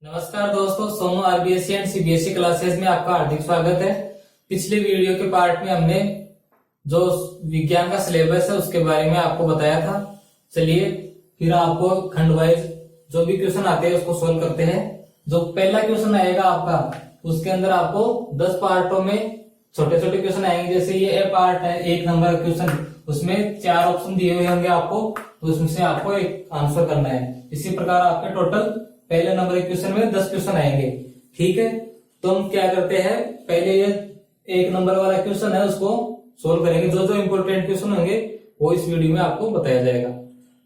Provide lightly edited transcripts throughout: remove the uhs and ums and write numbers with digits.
नमस्कार दोस्तों, सोमो आरबीएससी एंड सीबीएसई क्लासेस में आपका हार्दिक स्वागत है। पिछले वीडियो के पार्ट में हमने जो विज्ञान का सिलेबस है उसके बारे में आपको बताया था। चलिए फिर आपको खंड वाइज जो भी क्वेश्चन आते हैं उसको सोल्व करते हैं। जो पहला क्वेश्चन आएगा आपका, उसके अंदर आपको 10 पार्टों में छोटे छोटे क्वेश्चन आएंगे। जैसे ये ए पार्ट है, 1 नंबर का क्वेश्चन, उसमें 4 ऑप्शन दिए हुए होंगे आपको, तो उसमें से आपको एक आंसर करना है। इसी प्रकार आपके टोटल पहले नंबर के क्वेश्चन में 10 क्वेश्चन आएंगे। ठीक है, तो हम क्या करते हैं, पहले ये 1 नंबर वाला क्वेश्चन है उसको सोल्व करेंगे। जो जो इंपोर्टेंट क्वेश्चन होंगे वो इस वीडियो में आपको बताया जाएगा।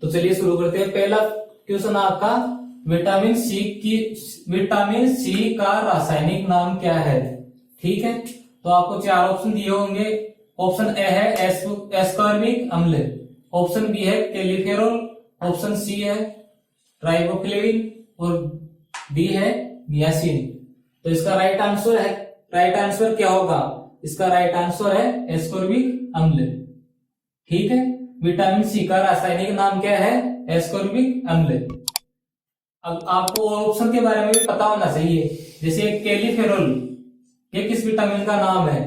तो चलिए शुरू करते हैं। पहला क्वेश्चन आपका, विटामिन सी का रासायनिक नाम क्या है। ठीक है, तो आपको 4 ऑप्शन दिए होंगे। ऑप्शन ए है एस्कॉर्बिक अम्ल, ऑप्शन बी है कैलिफेरॉल, ऑप्शन सी है राइबोफ्लेविन और डी है नियासिन। तो इसका राइट आंसर क्या होगा? इसका राइट आंसर है एस्कॉर्बिक अम्ल। ठीक है, विटामिन सी का रासायनिक नाम क्या है? एस्कॉर्बिक अम्ल। अब आपको ऑप्शन के बारे में भी पता होना चाहिए। जैसे कैलिफेरॉल, ये किस विटामिन का नाम है?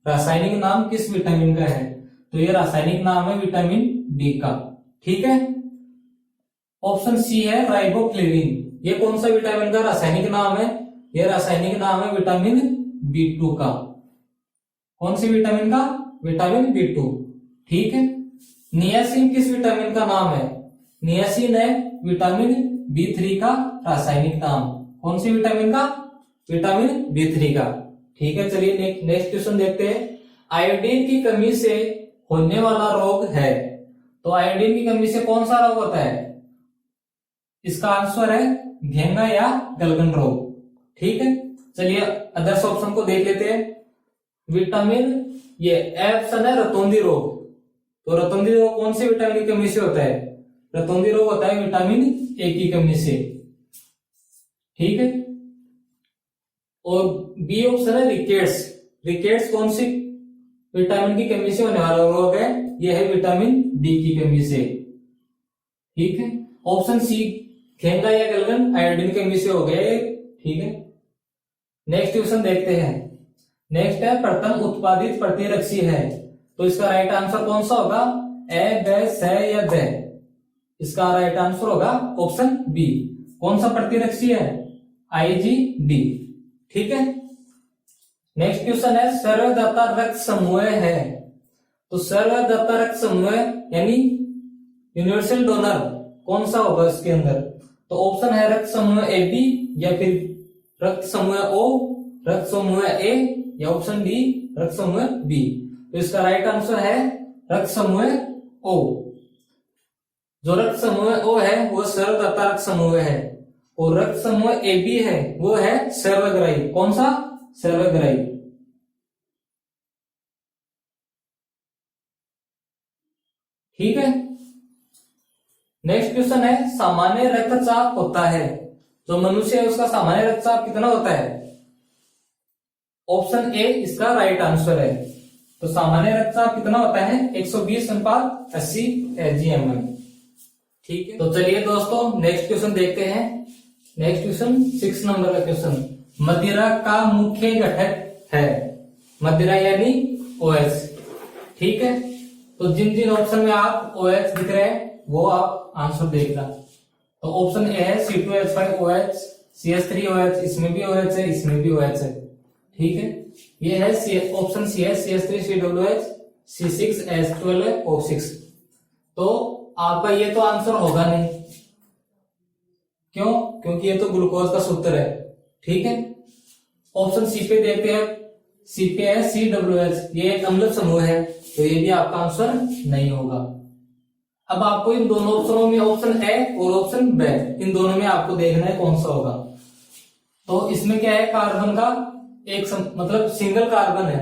रासायनिक नाम किस विटामिन का है? तो ये रासायनिक नाम है विटामिन डी का। ठीक है, ऑप्शन सी है राइबोफ्लेविन, ये कौन सा विटामिन का रासायनिक नाम है? ये रासायनिक नाम है विटामिन B2 का। कौन सी विटामिन का? Vitamin B2। ठीक है, नियासिन किस विटामिन का नाम है? नियासिन है विटामिन B3 का रासायनिक नाम। कौन सी विटामिन का? विटामिन B3 का। ठीक है, चलिए नेक्स्ट क्वेश्चन देखते हैं। आयोडीन की कमी से होने वाला रोग है, तो आयोडीन की कमी से कौन सा रोग होता है? इसका आंसर है घेंगा या गलगन रोग। ठीक है, चलिए अदर्स ऑप्शन को देख लेते हैं। विटामिन, ये ऑप्शन है रतौंधी रोग। तो रतौंधी रोग कौन से विटामिन की कमी से होता है? रतौंधी रोग होता है विटामिन ए की कमी से। ठीक है, और बी ऑप्शन है रिकेट्स। रिकेट्स कौन सी विटामिन की कमी से होने वाला रोग है? यह है विटामिन डी की कमी से। ठीक है, ऑप्शन सी घेंगा या गलगन आयोडीन की कमी से हो गए। ठीक है, नेक्स्ट क्वेश्चन देखते हैं। नेक्स्ट है, प्रथम उत्पादित प्रतिरक्षी है, तो इसका राइट आंसर कौन सा होगा? ए, ब, स या द? इसका राइट आंसर होगा ऑप्शन बी। कौन सा प्रतिरक्षी है? IgD। ठीक है, नेक्स्ट क्वेश्चन है, सर्वदाता रक्त समूह है, तो सर्वदाता रक्त समूह यानी यूनिवर्सल डोनर कौन सा होगा इसके अंदर? तो ऑप्शन है रक्त समूह AB या फिर रक्त समूह O, रक्त समूह A या ऑप्शन डी रक्त समूह B। तो इसका राइट आंसर है रक्त समूह O। जो रक्त समूह O है वो सर्वदाता रक्त समूह है, और रक्त समूह AB है वो है सर्वग्राही। कौन सा? सर्वग्राही। ठीक है, नेक्स्ट क्वेश्चन है, सामान्य रक्तचाप होता है, जो मनुष्य है उसका सामान्य रक्तचाप कितना होता है? ऑप्शन ए इसका राइट आंसर है। तो सामान्य रक्तचाप कितना होता है? 120/80 AgMM। ठीक है, तो चलिए दोस्तों नेक्स्ट क्वेश्चन देखते हैं। नेक्स्ट क्वेश्चन 6 नंबर का क्वेश्चन, मदिरा का मुख्य घटक है। मदिरा यानी OH। ठीक है, तो जिन जिन ऑप्शन में आप OH दिख रहे हैं वो आप आंसर देखना। तो ऑप्शन ए है C2H5OH, CH3OH, इसमें भी OH है, इसमें भी OH है। ठीक है, ये है ऑप्शन सी है CH3COOH, C6H12O6। तो आपका ये तो आंसर होगा नहीं, क्यों? क्योंकि ये तो ग्लूकोज का सूत्र है। ठीक है, ऑप्शन सी पे देखते हैं। सी पे है COOH, ये एक अम्ल समूह है, तो ये भी आपका आंसर नहीं होगा। अब आपको इन दोनों ऑप्शनों में, ऑप्शन ए और ऑप्शन बी, इन दोनों में आपको देखना है कौन सा होगा। तो इसमें क्या है, कार्बन का एक मतलब सिंगल कार्बन है,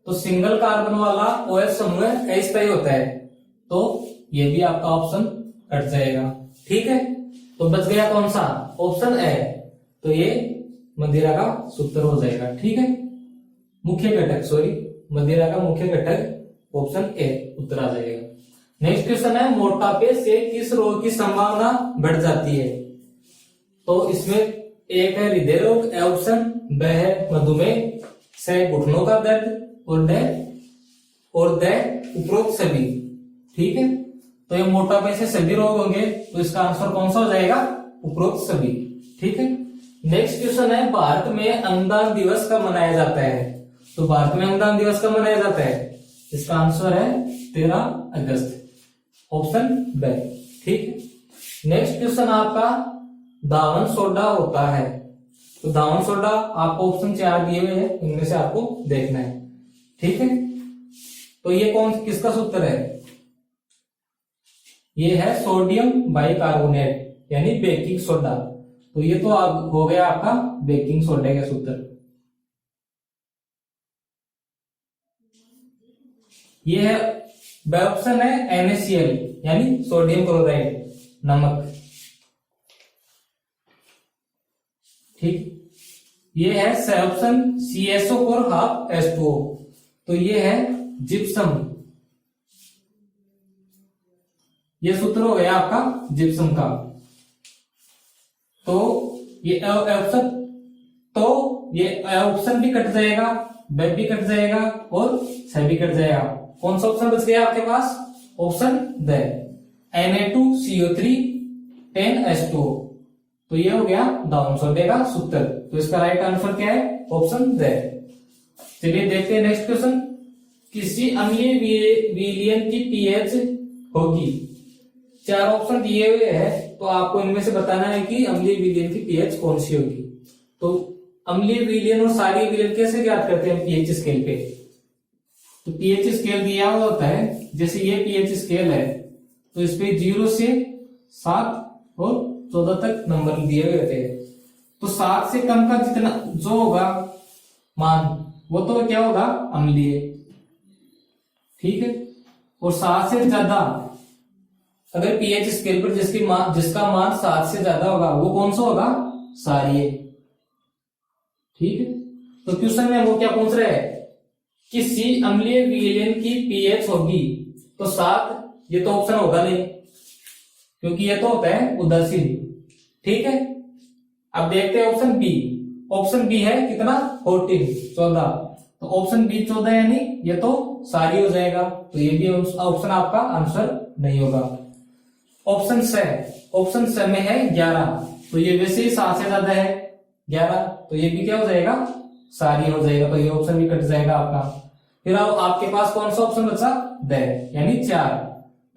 तो सिंगल कार्बन वाला OH समूह अस्थायी होता है, तो ये भी आपका ऑप्शन कट जाएगा। ठीक है, तो बच गया कौन सा? ऑप्शन ए, तो ये मदिरा का सूत्र हो जाएगा। ठीक है, मुख्य घटक, सॉरी मदिरा का मुख्य घटक ऑप्शन ए उत्तर आ जाएगा। नेक्स्ट क्वेश्चन है, मोटापे से किस रोग की संभावना बढ़ जाती है? तो इसमें एक है हृदय रोग ए ऑप्शन, ब है मधुमेह, से घुटनों का दर्द और द उपरोक्त सभी। ठीक है, तो ये मोटापे से सभी रोग होंगे, तो इसका आंसर कौन सा हो जाएगा? उपरोक्त सभी। ठीक है, नेक्स्ट क्वेश्चन है भारत में अंगदान दिवस कब मनाया जाता है? तो भारत में अंगदान दिवस कब मनाया जाता है? इसका आंसर है 13 अगस्त, ऑप्शन ब। ठीक है, नेक्स्ट क्वेश्चन आपका दावन सोडा होता है, तो दावन सोडा आपको ऑप्शन 4 दिए हुए हैं, इनमें से आपको देखना है। ठीक है, तो ये किसका सूत्र है? ये है सोडियम बाइकार्बोनेट यानी बेकिंग सोडा। तो ये तो हो गया आपका बेकिंग सोडा का सूत्र। ये है ब ऑप्शन है NaCl यानी सोडियम क्लोराइड नमक। ठीक, ये है स ऑप्शन CaSO4 तो ये है जिप्सम। ये सूत्र हो गया आपका जिप्सम का। तो ये ऑप्शन, तो ये ऑप्शन भी कट जाएगा, ब भी कट जाएगा और स भी कट जाएगा। कौन सा ऑप्शन बच गया आपके पास? Option the Na2CO3 10H2O। तो ये हो गया दावन सोडे का सूत्र। तो इसका राइट आंसर क्या है? Option the. चलिए देखते हैं नेक्स्ट क्वेश्चन। किसी अम्लीय विलयन की पीएच होगी, 4 ऑप्शन दिए हुए हैं, तो आपको इनमें से बताना है कि अम्लीय विलयन की पीएच कौन सी होगी। तो अम्लीय विलयन और क्षारीय विलयन कैसे ज्ञात करते हैं पीएच स्केल पे? तो पीएच स्केल दिया हुआ होता है, जैसे ये पीएच स्केल है, तो इस पे 0 से 7 और 14 तक नंबर दिए हुए होते हैं। तो 7 से कम का जितना जो होगा मान, वो तो क्या होगा? अम्लीय। ठीक है, और 7 से ज्यादा अगर पीएच स्केल पर जिसका मान 7 से ज्यादा होगा, वो कौन सा होगा? क्षारीय। ठीक है, तो क्वेश्चन में वो क्या पूछ रहे हैं? किसी अम्लीय विलयन की पीएच होगी, तो 7 ये तो ऑप्शन होगा नहीं, क्योंकि ये तो होता है उदासीन। ठीक है, अब देखते हैं ऑप्शन बी। ऑप्शन बी है कितना? 14 तो ऑप्शन बी 14 यानी ये तो क्षारीय हो जाएगा, तो ये भी ऑप्शन आपका आंसर नहीं होगा। ऑप्शन स में है 11, तो ये वैसे ही 7 से ज्यादा है 11, तो ये भी क्या हो जाएगा? क्षारीय हो जाएगा, तो ये ऑप्शन भी कट जाएगा आपका। फिर अब आपके पास कौन सा ऑप्शन बचा? द यानी 4,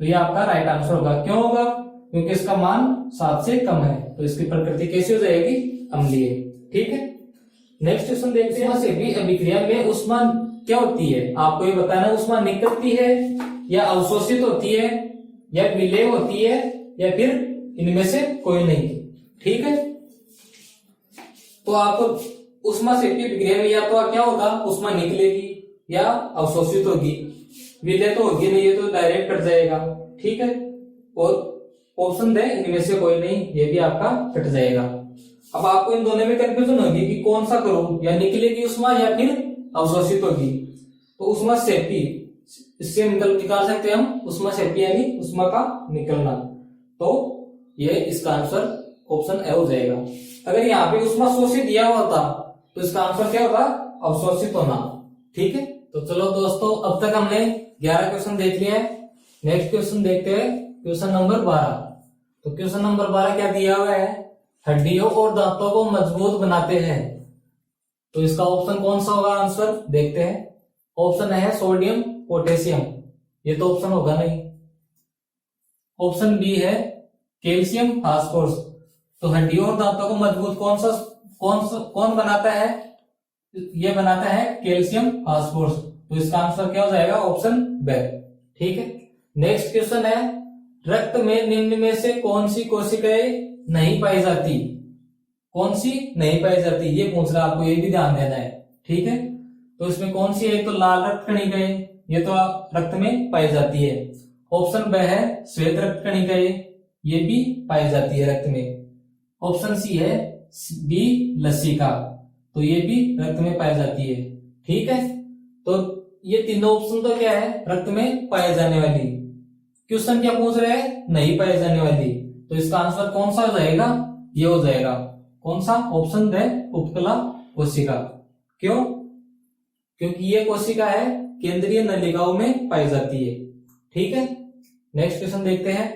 तो ये आपका राइट आंसर होगा। क्यों होगा? क्योंकि इसका मान 7 से कम है, तो इसकी प्रकृति कैसी हो जाएगी? अम्लीय। ठीक है, नेक्स्ट क्वेश्चन देखते हैं। से भी अभिक्रिया में ऊष्मा क्या होती है? आपको ये बताना है ऊष्मा निकलती है या अवशोषित होती है या विलय होती है या फिर इनमें से कोई नहीं। ठीक है, तो आपको ऊष्मा से अभिक्रिया में या तो क्या होगा? ऊष्मा निकलेगी या अवशोषित होगी, विलय तो होगी नहीं, ये तो डायरेक्ट कट जाएगा। ठीक है, और ऑप्शन दे इनमें से कोई नहीं, ये भी आपका कट जाएगा। अब आपको इन दोनों में कंफ्यूजन होगी कि कौन सा करूं, या निकलेगी उष्मा या फिर अवशोषित होगी। तो उष्मा सेपी, इससे निकाल सकते हैं हम उष्मा सेपी यानी उष्मा का निकलना। तो ये इसका आंसर ऑप्शन ए हो जाएगा। अगर यहाँ पे उष्मा शोषित दिया हुआ था, तो इसका आंसर क्या होगा? अवशोषित होना। ठीक है, तो चलो दोस्तों, अब तक हमने 11 क्वेश्चन देख लिया है। नेक्स्ट क्वेश्चन देखते हैं, क्वेश्चन नंबर 12। तो क्वेश्चन नंबर 12 क्या दिया हुआ है? हड्डियों और दांतों को मजबूत बनाते हैं, तो इसका ऑप्शन कौन सा होगा? आंसर देखते हैं। ऑप्शन है सोडियम पोटेशियम, ये तो ऑप्शन होगा नहीं। ऑप्शन बी है कैल्शियम फास्फोरस। तो हड्डियों और दांतों को मजबूत कौन बनाता है? ये बनाता है कैल्शियम फास्फोरस, तो इसका आंसर क्या हो जाएगा? Option B. ठीक है, नेक्स्ट क्वेश्चन है, रक्त में निम्न में से कौन सी कोशिकाएं नहीं पाई जाती? कौन सी नहीं पाई जाती, ये पूछ रहा, आपको ये भी ध्यान देना है। ठीक है, तो इसमें कौन सी है? तो लाल रक्त कणिकाएं, ये तो रक्त में पाई जाती है। ऑप्शन ब है श्वेत रक्त कणिकाएं, ये भी पाई जाती है रक्त में। ऑप्शन सी है बी लसिका, तो ये भी रक्त में पाई जाती है। ठीक है, तो ये तीनों ऑप्शन तो क्या है? रक्त में पाए जाने वाली। क्वेश्चन क्या पूछ रहे हैं? नहीं पाए जाने वाली, तो इसका आंसर कौन सा हो जाएगा? ये हो जाएगा। कौन सा? ऑप्शन द उपकला कोशिका। क्यों? क्योंकि ये कोशिका है केंद्रीय नलिकाओं में पाई जाती है। ठीक है, नेक्स्ट क्वेश्चन देखते हैं।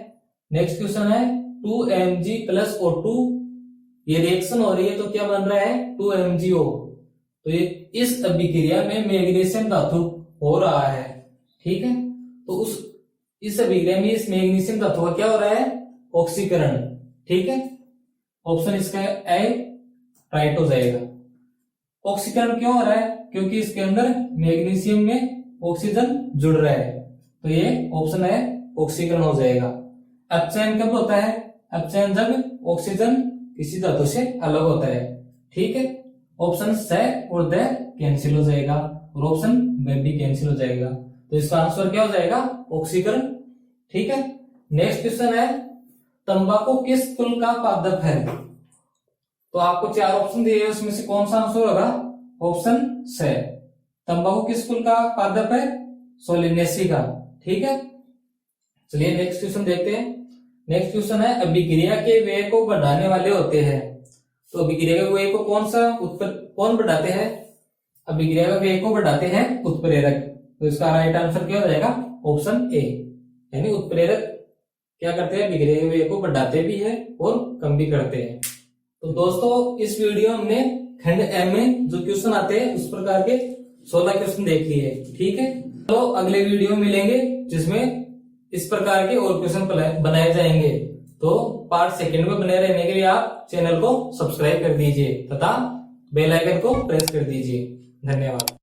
नेक्स्ट क्वेश्चन है 2Mg प्लस O2, ये रिएक्शन हो रही है तो क्या बन रहा है? 2MgO। तो ये इस अभिक्रिया में मैग्नीशियम धातु हो रहा है। ठीक है, तो इस अभिक्रिया में इस मैग्नीशियम धातु का क्या हो रहा है? ऑक्सीकरण। ठीक है, ऑप्शन इसका ए राइट हो जाएगा। ऑक्सीकरण क्यों हो रहा है? क्योंकि इसके अंदर मैग्नीशियम में ऑक्सीजन जुड़ रहा है, तो ये ऑप्शन है ऑक्सीकरण हो जाएगा। अपचयन कब होता है? अपचयन जब ऑक्सीजन किसी धातु से अलग होता है। ठीक है, ऑप्शन स और द कैंसिल हो जाएगा और ऑप्शन ब भी कैंसिल हो जाएगा, तो इसका आंसर क्या हो जाएगा? ऑक्सीकरण। ठीक है, नेक्स्ट क्वेश्चन है तंबाकू किस कुल का पादप है? तो आपको 4 ऑप्शन दिए, उसमें से कौन सा आंसर होगा? ऑप्शन स। तंबाकू किस कुल का पादप है? सोलिनेसी का। ठीक है, चलिए नेक्स्ट क्वेश्चन देखते हैं। नेक्स्ट क्वेश्चन है अभिक्रिया के व्यय को बढ़ाने वाले होते हैं। तो अभिक्रिया के व्यय को कौन बढ़ाते हैं? अभिक्रिया के व्यय को बढ़ाते हैं उत्प्रेरक। तो इसका राइट आंसर क्या हो जाएगा? ऑप्शन ए, यानी उत्प्रेरक क्या करते हैं? अभिक्रिया के व्यय को बढ़ाते भी है और कम भी करते हैं। तो दोस्तों इस वीडियो हमने खंड एम में जो क्वेश्चन आते हैं उस प्रकार के 16 क्वेश्चन देख लिए। ठीक है, तो अगले वीडियो में मिलेंगे जिसमें इस प्रकार के और क्वेश्चन बनाए जाएंगे। तो पार्ट सेकंड में बने रहने के लिए आप चैनल को सब्सक्राइब कर दीजिए तथा बेल आइकन को प्रेस कर दीजिए। धन्यवाद।